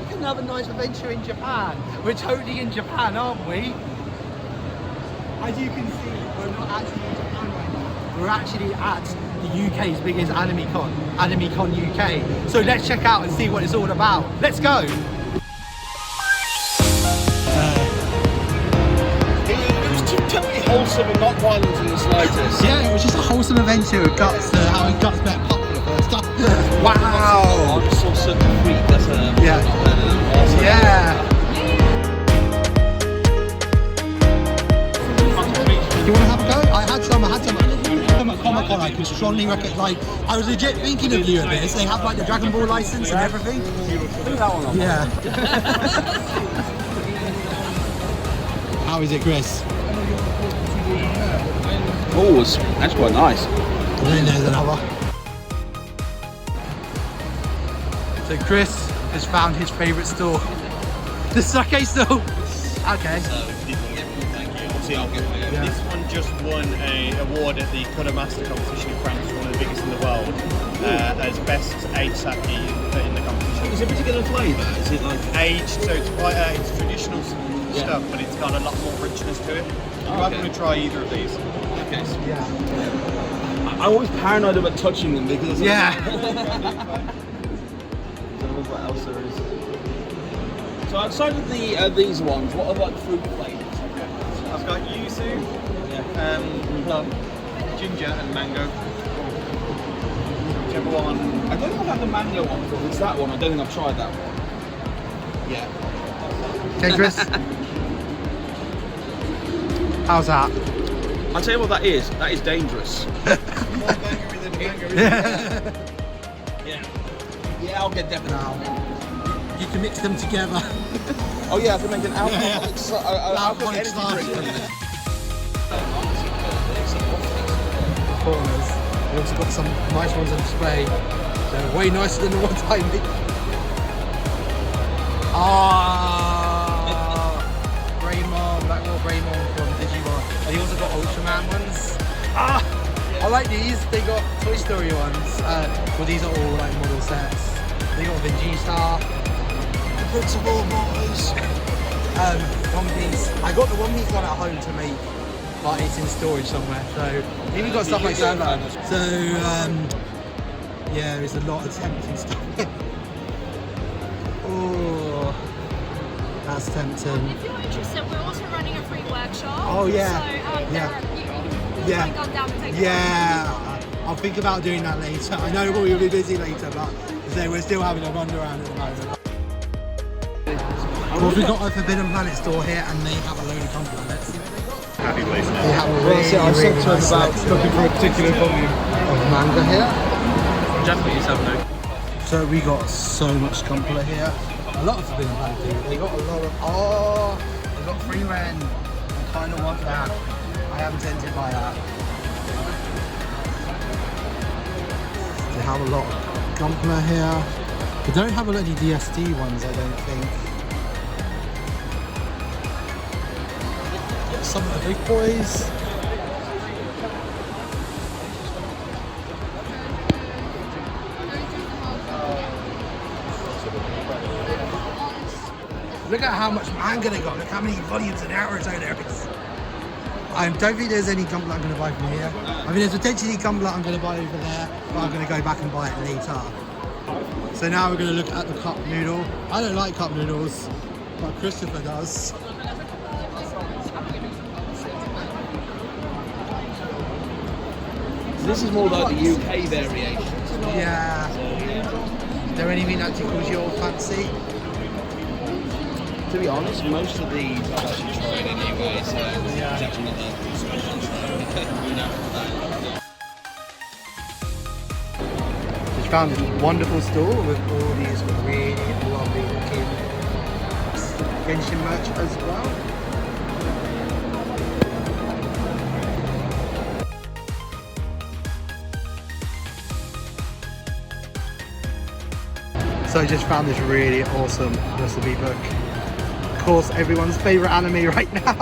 look, another nice adventure in Japan. We're totally in Japan, aren't we? As you can see, we're not actually in Japan right now. We're actually at the UK's biggest Animecon, Animecon UK. So let's check out and see what it's all about. Let's go! It was totally wholesome and not violent in the slightest. Yeah, it was just a wholesome adventure with Guts, how he Guts met Pup for the first time. Wow! I saw Certain Freak, that's a... Yeah. Yeah! Do you want to have a go? I had some at Comic-Con. I could strongly recommend, like, I was legit thinking of you at this. They have like the Dragon Ball license and everything. Put that one on. Yeah. How is it, Chris? Oh, that's quite nice. And then there's another. So Chris has found his favourite store. The sake store. Okay. Yeah. This one just won an award at the Cutter Master competition in France, one of the biggest in the world, as best aged sake in the competition. Is it a particular flavour? Is it like aged? So it's quite it's traditional stuff, but it's got a lot more richness to it. I'm going to try either of these. Okay. Yeah. I'm always paranoid about touching them because Yeah. I don't know what else there is. So outside of these ones, what are like fruit flavours? I've got yuzu, plum, ginger, and mango. Whichever one. I don't think I've had the mango one before. It's that one. I don't think I've tried that one. Yeah. Okay, Chris. How's that? I'll tell you what that is. That is dangerous. Yeah, I'll get that now. You can mix them together. Oh yeah, I can make an alcoholic, Alcoholic energy starch. drink. Corners. We also got some nice ones on display. They're way nicer than the ones I made. Greymon, that little Greymon from Digimon. And you also got Ultraman ones. I like these. They got Toy Story ones. Well, these are all like model sets. They got Vegeta. Principal boys. One Piece. I got the One Piece one at home to make, but it's in storage somewhere. So even got stuff like that. So yeah, there's a lot of tempting stuff. Oh, that's tempting. If you're interested, we're also running a free workshop. Oh yeah. So Yeah. you can go down and take Yeah. I'll think about doing that later. I know we'll be busy later, but we're still having a run around at the moment. Well, we've got a Forbidden Planet store here, and they have a load of gunpla. Let's see what they got. Happy placing They have a really nice selection looking for a particular volume. of manga here. Just put yourself note. So we got so much gunpla here. A lot of Forbidden Planet things. They got a lot of. They got free Ren. I kind of want that. I am tempted by that. They have a lot of gunpla here. They don't have a lot of DSD ones, I don't think. Some of the big boys. Look at how much manga they got. Look how many volumes of Naruto there is. I don't think there's any gunpla I'm going to buy from here. I mean, there's potentially gunpla I'm going to buy over there, but I'm going to go back and buy it later. So now we're going to look at the cup noodle. I don't like cup noodles, but Christopher does. This is more like the UK variation. Yeah. Is there anything that tickles your fancy? To be honest, most of these I've actually tried anyway, so it's actually not that special. Just found this wonderful store with all these really lovely looking Genshin merch as well. So I just found this really awesome recipe book. Of course, everyone's favourite anime right now.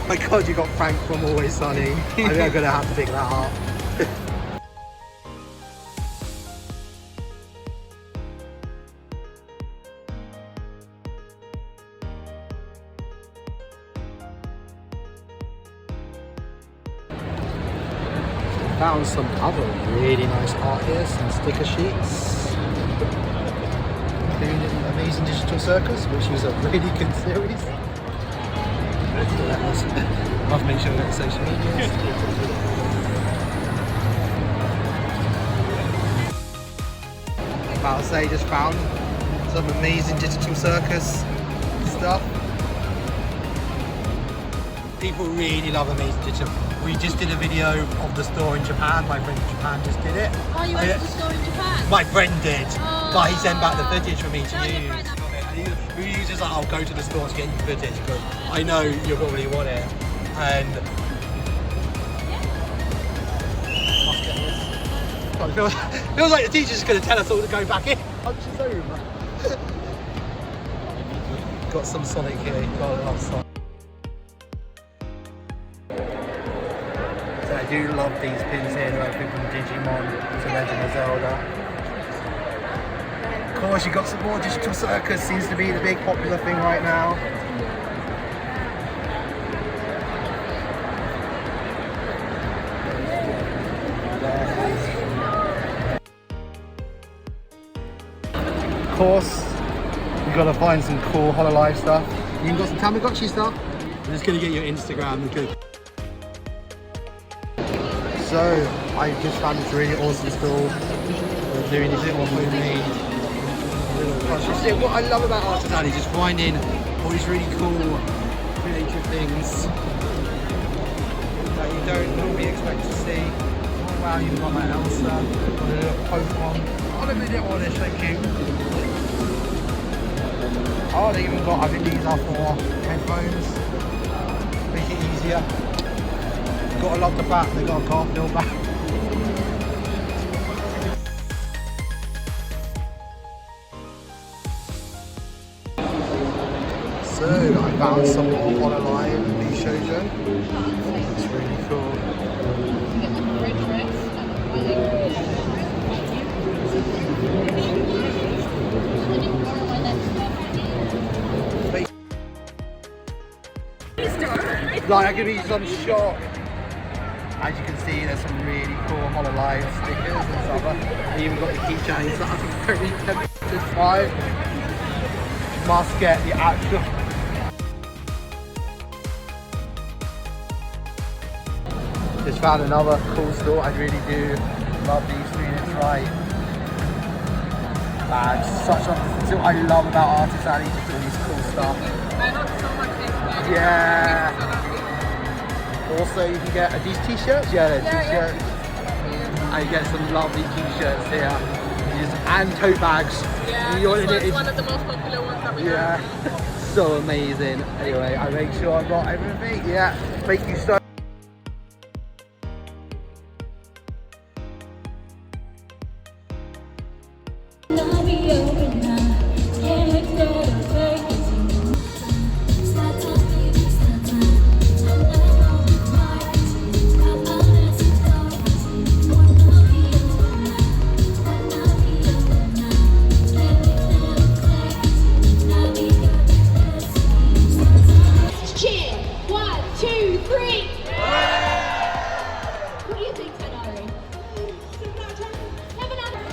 My god, you got Frank from Always Sunny. I think I'm gonna have to pick that up. found some other really nice art here, some sticker sheets. Doing an amazing digital circus, which is a really good series. I'll have to make sure I get the social media. About to say, just found some amazing digital circus stuff. People really love amazing digital. We just did a video of the store in Japan. My friend in Japan just did it. Oh, you went to the store in Japan? My friend did, but he sent back the footage for me to Tell your use. friend that. He was just like, I'll go to the store to get you footage because I know you'll probably want it. And God, it feels like the teacher's going to tell us all to go back in. Lunch is over. Got some Sonic here. God, I love Sonic. So I do love these pins here. They're everything from Digimon to Legend of Zelda. Of course, you got some more digital circus. Seems to be the big popular thing right now. Of course, you've got to find some cool hololive stuff. You've got some Tamagotchi stuff. I'm just going to get your Instagram. Good. So, I just found this really awesome store. We're doing this little homemade little plushes. What I love about Artisan is just finding all these really cool, creative things that you don't normally expect to see. Oh wow, you've got my Elsa, got a little Pokemon. Oh, look at that one, they're so cute. Oh, they even got, I think these are for headphones. Make it easier. Gotta love the fact they got a Garfield back. So I found some more hololive Shoujo. It's really cool. Like I could be some shot. As you can see, there's some really cool hololive stickers and stuff. And even got the keychains that I'm very tempted to try. Must get the actual. Just found another cool store. I really do love these units, right? Man, such a. So I love about Artisan, he's just doing this cool stuff. Yeah. Also, you can get these t-shirts. Yeah, they're t-shirts. And you get some lovely t-shirts here. And tote bags. Yeah, it's one of the most popular ones that we have. So amazing. Anyway, I make sure I got everything. Yeah, thank you so Cheer! 1, 2, 3! What do you think, Tenari? Have another.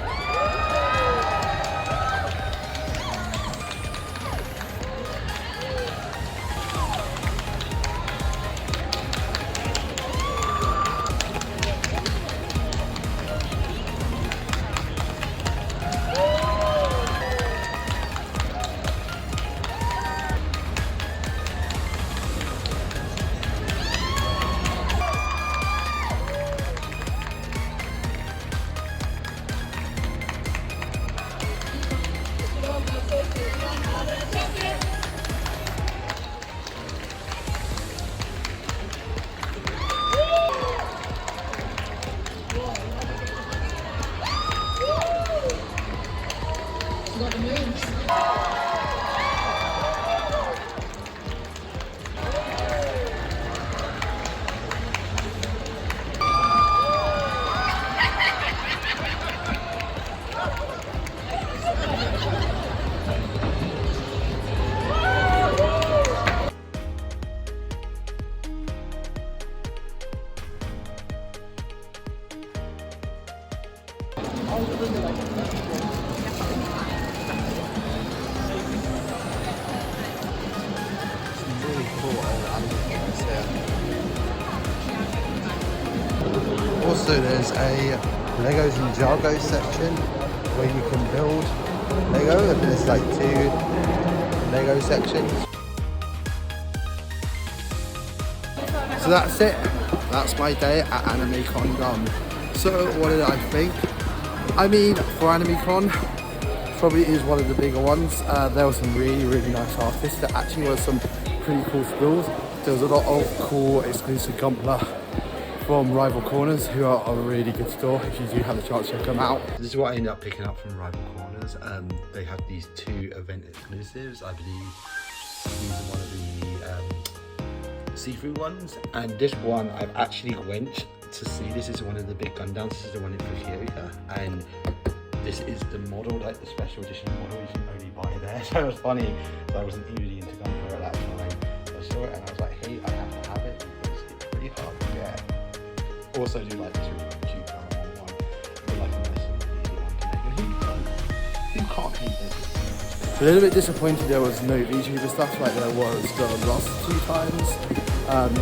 Also, there's a Legos and Jargo section where you can build Lego, and there's like 2 Lego sections. So that's it. That's my day at Animecon done. So what did I think? I mean, for Animecon, probably is one of the bigger ones. There were some really nice artists. There actually were some pretty cool schools. There was a lot of cool exclusive gumpla from Rival Corners, who are a really good store. If you do have the chance to check them out. This is what I ended up picking up from Rival Corners. They have these 2 event exclusives. I believe these are one of the see-through ones, and this one I've actually went to see. This is one of the big gundams. This is the one in Fukuoka, and this is the model, like the special edition model. You can only buy there. So it was funny, so I wasn't really into gunpla at that time. I saw it and I was like, hey, I have to have it because it's pretty hard to get. Also do like this really cheap one, but like a nice and easy one to make. Who can't hate this? A little bit disappointed there was no VTuber stuff like there was the last 2 times.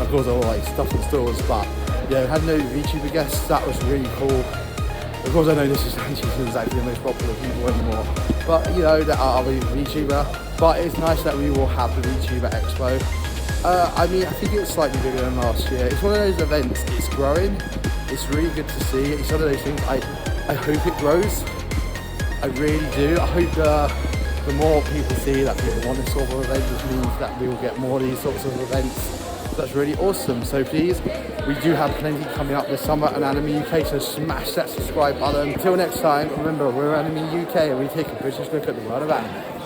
Of course, all like stuff in stores, but yeah, we had no VTuber guests. That was really cool. Of course, I know this is exactly the most popular people anymore, but you know, there are VTuber. But it's nice that we will have the VTuber Expo. I mean, I think it was slightly bigger than last year. It's one of those events. It's growing. It's really good to see. It's one of those things. I hope it grows. I really do. I hope the more people see that people want this sort of event, which means that we will get more of these sorts of events. That's really awesome. So please, we do have plenty coming up this summer at Anime UK, so smash that subscribe button. Until next time, remember, we're Anime UK and we take a British look at the world of anime.